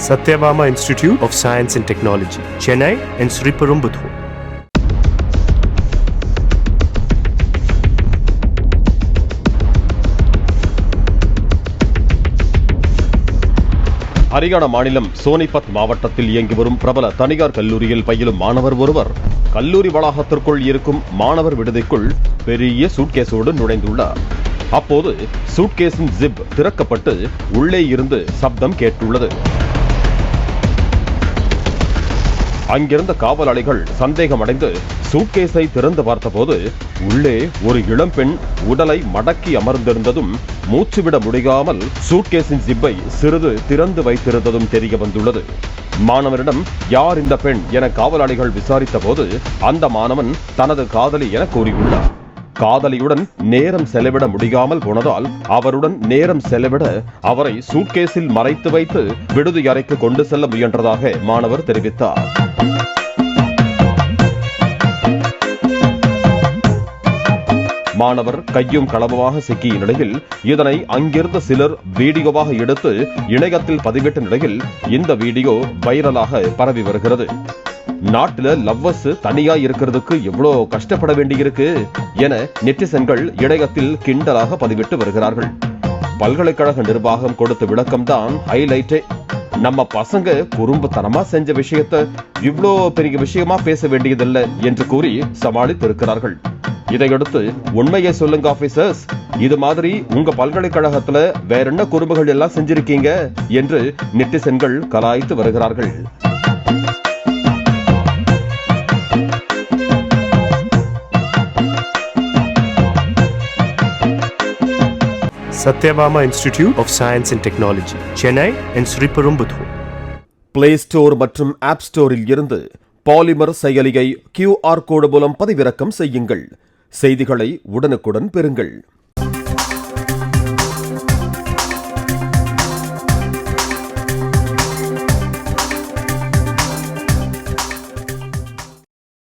Satyabama Institute of Science and Technology, Chennai and Sriperumbudur. Haryana மாநிலம் சோனிபத் மாவட்டத்தில் இயங்கி வரும் பிரபல தனியார் கல்லூரியில் பயிலும் மாணவர் ஒருவர் கல்லூரி வளாகத்திற்குள் இருக்கும் மாணவர் விடுதிக்குள் பெரிய சூட்கேஸோடு நுழைந்துள்ளார். அப்போது சூட்கேஸின் ஜிப் திறக்கப்பட்டு உள்ளே இருந்து சப்தம் கேட்டுள்ளது. அங்கிருந்த காவலாளிகள் சந்தேகமடைந்து சூட்கேஸை திறந்து பார்த்தபோது உள்ளே ஒரு இளம்பெண் உடலை மடக்கி அமர்ந்திருந்ததும் மூச்சுவிட முடியாமல் சூட்கேஸின் ஜிப்பை சிறிது திறந்து வைத்திருந்ததும் தெரிய வந்துள்ளது. மாணவரிடம் யார் இந்த பெண் என காவலாளிகள் விசாரித்த போது அந்த மாணவன் தனது காதலி என கூறியுள்ளார். காதலியுடன் நேரம் செலவிட முடியாமல் போனதால் அவருடன் நேரம் செலவிட அவரை சூட்கேஸில் மறைத்து வைத்து விடுதி அறைக்கு கொண்டு செல்ல முயன்றதாக மாணவர் தெரிவித்தார். மாணவர் கையும் களவுமாக சிக்கிய நிலையில் இதனை அங்கிருந்த சிலர் வீடியோவாக எடுத்து இணையத்தில் பதிவிட்ட நிலையில் இந்த வீடியோ வைரலாக பரவி வருகிறது. நாட்டில் லவ்வர்ஸ் தனியா இருக்கிறதுக்கு எவ்வளோ கஷ்டப்பட வேண்டியிருக்கு என நெட்டிசன்கள் இணையத்தில் கிண்டலாக பதிவிட்டு வருகிறார்கள். பல்கலைக்கழக நிர்வாகம் கொடுத்த விளக்கம்தான் ஹைலைட்டே. நம்ம பசங்க குறும்புத்தனமா செஞ்ச விஷயத்தை இவ்வளோ பெரிய விஷயமா பேச வேண்டியதில்லை என்று கூறி சமாளித்திருக்கிறார்கள். இதையடுத்து உண்மையை சொல்லுங்க ஆபீசர்ஸ், இது மாதிரி உங்க பல்கலைக்கழகத்துல வேற என்ன குறும்புகள் எல்லாம் செஞ்சிருக்கீங்க என்று நெட்டிசன்கள் கலாய்த்து வருகிறார்கள். Satyabama Institute of Science and Technology, Chennai and Sriperumbudur. Play store மற்றும் ஆப் ஸ்டோரில் இருந்து பாலிமர் செயலியை QR கோடு மூலம் பதிவிறக்கம் செய்யுங்கள். செய்திகளை உடனுக்குடன் பெறுங்கள்.